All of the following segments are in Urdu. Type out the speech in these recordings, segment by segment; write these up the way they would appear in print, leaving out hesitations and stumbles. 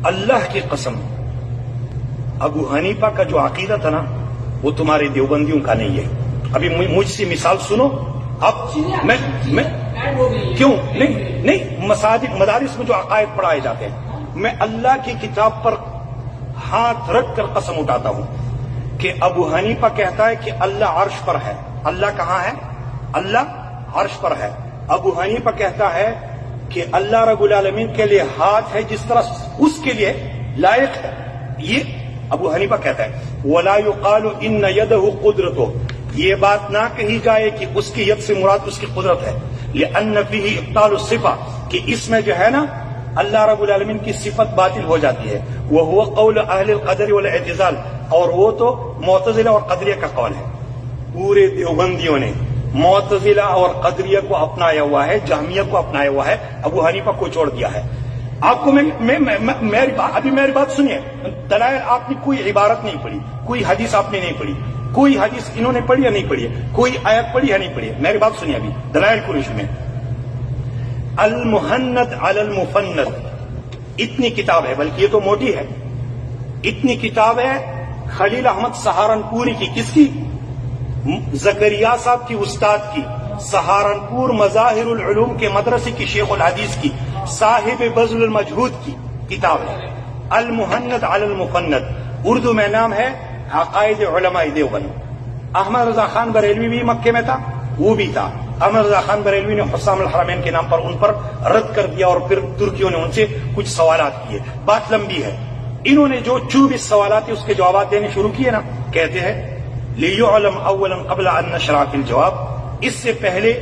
اللہ کی قسم ابو حنیفہ کا جو عقیدہ تھا نا وہ تمہارے دیوبندیوں کا نہیں ہے. ابھی مجھ سے مثال سنو. اب میں کیوں نہیں مساجد مدارس میں جو عقائد پڑھائے جاتے ہیں میں اللہ کی کتاب پر ہاتھ رکھ کر قسم اٹھاتا ہوں کہ ابو حنیفہ کہتا ہے کہ اللہ عرش پر ہے. اللہ کہاں ہے؟ اللہ عرش پر ہے. ابو حنیفہ کہتا ہے کہ اللہ رب العالمین کے لیے ہاتھ ہے جس طرح اس کے لیے لائق ہے. یہ ابو حنیفہ کہتا ہے. ولا يقال ان يده قدرته. یہ بات نہ کہی جائے کہ اس کی ید سے مراد اس کی قدرت ہے. لأن فيه ابطال الصفة کہ اس میں جو ہے نا اللہ رب العالمین کی صفت باطل ہو جاتی ہے. وهو قول اہل القدر والاعتزال اور وہ تو معتزلہ اور قدریہ کا قول ہے. پورے دیوبندیوں نے معتزلہ اور قدریہ کو اپنایا ہوا ہے, جہمیہ کو اپنایا ہوا ہے, ابو حنیفہ کو چھوڑ دیا ہے. آپ کو میری بات سنیے. دلائل آپ نے کوئی عبارت نہیں پڑھی, کوئی حدیث آپ نے نہیں پڑھی, کوئی حدیث انہوں نے پڑھی یا نہیں پڑھی, کوئی آیت پڑھی یا نہیں پڑھی. میری بات سنیے. ابھی دلائل قریش میں المحند علی المفند اتنی کتاب ہے, بلکہ یہ تو موٹی ہے, اتنی کتاب ہے خلیل احمد سہارنپوری کی. کس کی؟ زکریا صاحب کی استاد کی, سہارنپور مظاہر العلوم کے مدرسے کی شیخ الحدیث کی, صاحب بذل المجہود کی کتاب ہے المحند علی المفند. اردو میں نام ہے عقائد علماء دیوبند. احمد رضا خان بریلوی بھی مکے میں تھا, وہ بھی تھا. احمد رضا خان بریلوی نے حسام الحرمین کے نام پر ان پر رد کر دیا اور پھر ترکیوں نے ان سے کچھ سوالات کیے. بات لمبی ہے. انہوں نے جو 24 سوالات تھے اس کے جوابات دینے شروع کیے نا, کہتے ہیں لِيُعْلَمْ أَوَّلًا قَبْلَ أَن نَشْرَعَ فِي الْجَوَابِ. اس سے پہلے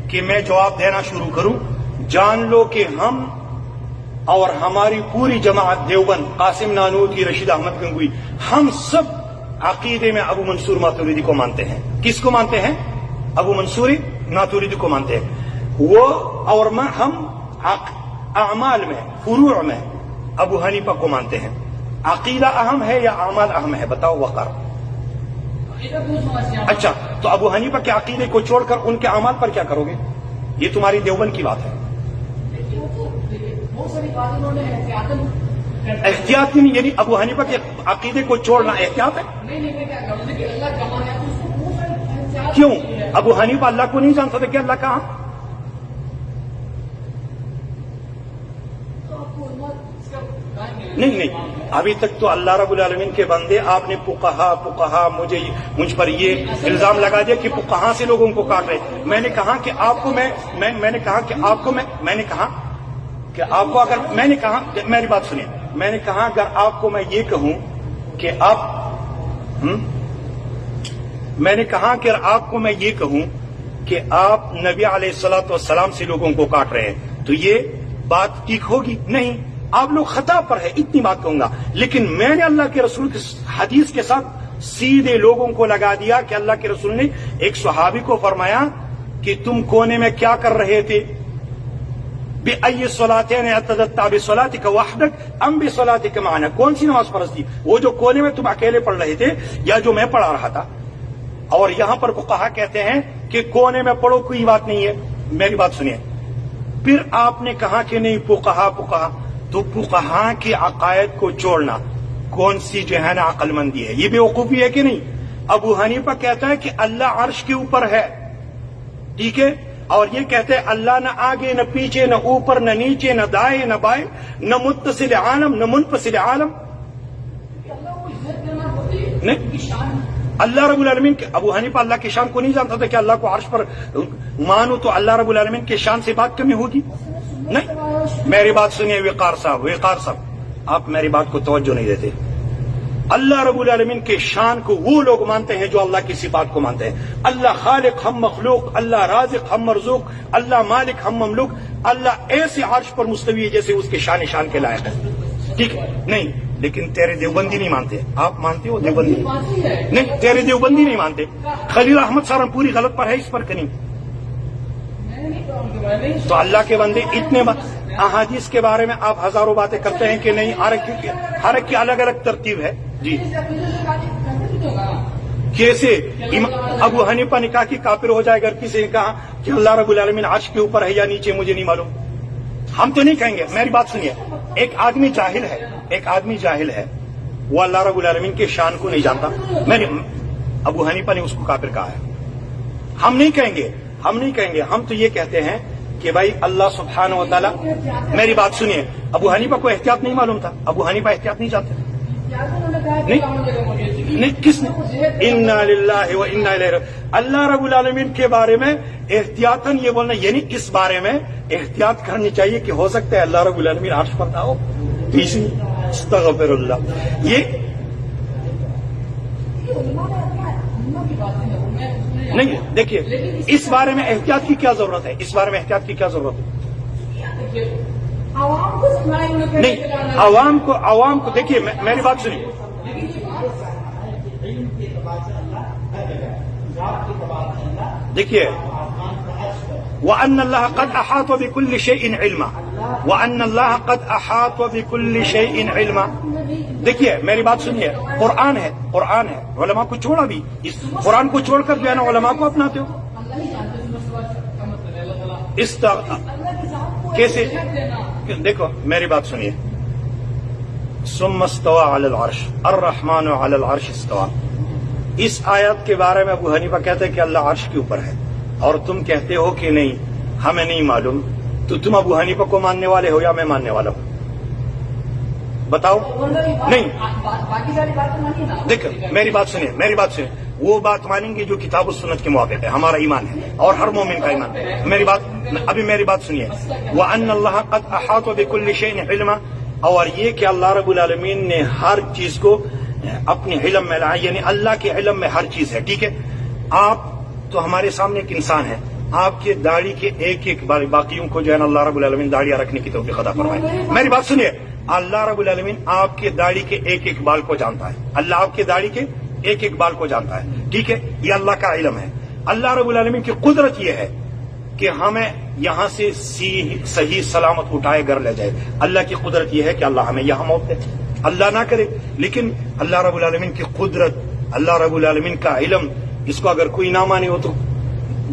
کہ میں جواب دینا شروع کروں جان لو کہ ہم اور ہماری پوری جماعت دیوبند, قاسم نانوتوی, رشید احمد گنگوئی, ہم سب عقیدے میں ابو منصور ماتوریدی کو مانتے ہیں. کس کو مانتے ہیں؟ ابو منصور ماتوریدی کو مانتے ہیں. وہ اور ہم اعمال میں, فروع میں ابو حنیفہ کو مانتے ہیں. عقیدہ اہم ہے یا اعمال اہم ہے؟ بتاؤ وقار. اچھا, تو ابو حنیفہ کے عقیدے کو چھوڑ کر ان کے اعمال پر کیا کرو گے؟ یہ تمہاری دیوبند کی بات ہے. احتیاط نہیں, یعنی ابو حنیفہ کے عقیدے کو چھوڑنا احتیاط ہے؟ کیوں؟ ابو حنیفہ اللہ کو نہیں جانتا تھا کہ اللہ کہاں؟ نہیں, ابھی تک تو اللہ رب العالمین کے بندے, آپ نے فقہا مجھ پر یہ الزام لگا دیا کہ فقہا سے لوگوں کو کاٹ رہے. میں نے کہا کہ آپ کو میں نے کہا کہ آپ کو میں نے کہا کہ آپ کو اگر میں نے کہا, میری بات سنیے, میں نے کہا اگر آپ کو میں یہ کہوں کہ آپ میں نے کہا کہ آپ کو میں یہ کہوں کہ آپ نبی علیہ الصلوۃ والسلام سے لوگوں کو کاٹ رہے ہیں تو یہ بات ٹھیک ہوگی؟ نہیں, آپ لوگ خطا پر ہے, اتنی بات کہوں گا. لیکن میں نے اللہ کے رسول کی حدیث کے ساتھ سیدھے لوگوں کو لگا دیا کہ اللہ کے رسول نے ایک صحابی کو فرمایا کہ تم کونے میں کیا کر رہے تھے؟ بِأَيِّ الصَّلَاتَيْنِ اعْتَدَدْتَ بِصَلَاتِكَ وَحْدَكَ أَمْ بِصَلَاتِكَ مَعَنَا. کون سی نماز فرض تھی, وہ جو کونے میں تم اکیلے پڑھ رہے تھے یا جو میں پڑھا رہا تھا؟ اور یہاں پر فقہا کہتے ہیں کہ کونے میں پڑھو, کوئی بات نہیں ہے. میری بات سنیے. پھر آپ نے کہا کہ نہیں فقہا, تو فقہا کے عقائد کو چھوڑنا کون سی جو ہے نا عقل مندی ہے؟ یہ بے وقوفی ہے کہ نہیں؟ ابو حنیفہ کہتا ہے کہ اللہ عرش کے اوپر ہے, ٹھیک ہے, اور یہ کہتے ہیں اللہ نہ آگے نہ پیچھے نہ اوپر نہ نیچے نہ دائیں نہ بائیں نہ متصل عالم نہ منفصل عالم. نہیں, اللہ رب العالمین کے ابو حنیفہ اللہ کی شان کو نہیں جانتا تھا کہ اللہ کو عرش پر مانو تو اللہ رب العالمین کے شان سے بات کمی ہوگی؟ نہیں. میری بات سنیے وقار صاحب, آپ میری بات کو توجہ نہیں دیتے. اللہ رب العالمین کے شان کو وہ لوگ مانتے ہیں جو اللہ کی صفات کو مانتے ہیں. اللہ خالق ہم مخلوق, اللہ رازق ہم مرزوق, اللہ مالک ہم مملوک. اللہ ایسے عرش پر مستوی ہے جیسے اس کے شان کے لائق ہے, ٹھیک ہے. نہیں, لیکن تیرے دیوبندی نہیں مانتے. آپ مانتے ہو دیوبندی؟ نہیں, تیرے دیوبندی نہیں مانتے. خلیل احمد سہارنپوری غلط پر ہے اس پر کہ نہیں؟ تو اللہ کے بندے اتنے احادیث کے بارے میں آپ ہزاروں باتیں کرتے ہیں کہ نہیں, ہر ایک کی الگ الگ ترتیب ہے. جی, کیسے ابو حنیفہ نے کہا کہ کافر ہو جائے گا, کسی نے کہا کہ اللہ رب العالمین عرش کے اوپر ہے یا نیچے, مجھے نہیں معلوم. ہم تو نہیں کہیں گے. میری بات سنیے, ایک آدمی جاہل ہے, وہ اللہ رب العالمین کے شان کو نہیں جانتا. ابو حنیفہ نے اس کو کافر کہا ہے. ہم نہیں کہیں گے. ہم تو یہ کہتے ہیں کہ بھائی اللہ سبحانہ و تعالیٰ, میری بات سنیے, ابو حنیفہ کو احتیاط نہیں معلوم تھا. ابو حنیفہ احتیاط نہیں چاہتے. نہیں, کس نے؟ انا للہ و انا الیہ راجعون. اللہ رب العالمین کے بارے میں احتیاطاً یہ بولنا, یعنی اس بارے میں احتیاط کرنی چاہیے کہ ہو سکتا ہے اللہ رب العالمین عرش پر نہ ہو. استغفر اللہ. یہ نہیں, دیکھیے اس بارے میں احتیاط کی کیا ضرورت ہے؟ نہیں, عوام کو دیکھیے, میری بات سنیے. دیکھیے, وَأَنَّ اللَّهَ قَدْ أَحَاطَ بِكُلِّ شَيْءٍ عِلْمًا. دیکھیے میری بات سنیے, قرآن ہے. علماء کو چھوڑا بھی, اس قرآن کو چھوڑ کر جو ہے نا علماء کو اپناتے ہو. کیسے؟ دیکھو میری بات سنیے. ثم استوى على العرش الرحمن على العرش استوى. اس آیت کے بارے میں ابو حنیفہ کہتے ہیں کہ اللہ عرش کے اوپر ہے, اور تم کہتے ہو کہ نہیں ہمیں نہیں معلوم. تو تم ابو حنیفہ کو ماننے والے ہو یا میں ماننے والا ہوں؟ بتاؤ. نہیں, دیکھ میری بات سنیے. وہ بات مانیں گے جو کتاب و سنت کے موافق ہے. ہمارا ایمان ہے اور ہر مومن کا ایمان ہے. میری بات سنیے. وَأَنَّ اللَّهَ قَدْ أَحَاطَ بِكُلِّ شَيْءٍ عِلْمًا. اور یہ کہ اللہ رب العالمین نے ہر چیز کو اپنے علم میں لایا, یعنی اللہ کے علم میں ہر چیز ہے. ٹھیک ہے, آپ تو ہمارے سامنے ایک انسان ہے. آپ کے داڑھی کے ایک باقیوں کو جو ہے نا اللہ رب العالمین داڑیاں رکھنے کی توفیق عطا فرمائے. میری بات سنیے. اللہ رب العالمین آپ کے داڑھی کے ایک بال کو جانتا ہے. اللہ آپ کے داڑھی کے ایک بال کو جانتا ہے. ٹھیک ہے, یہ اللہ کا علم ہے. اللہ رب العالمین کی قدرت یہ ہے کہ ہمیں یہاں سے صحیح سلامت اٹھائے گھر لے جائے. اللہ کی قدرت یہ ہے کہ اللہ ہمیں یہاں موت دے, اللہ نہ کرے. لیکن اللہ رب العالمین کی قدرت, اللہ رب العالمین کا علم, اس کو اگر کوئی نہ مانے ہو تو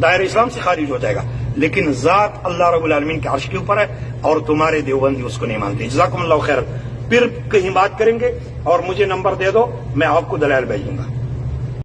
دائرہ اسلام سے خارج ہو جائے گا. لیکن ذات اللہ رب العالمین کے عرش کے اوپر ہے, اور تمہارے دیوبندی اس کو نہیں مانتے. جزاکم اللہ خیر. پھر کہیں بات کریں گے, اور مجھے نمبر دے دو, میں آپ کو دلائل بھیجوں گا.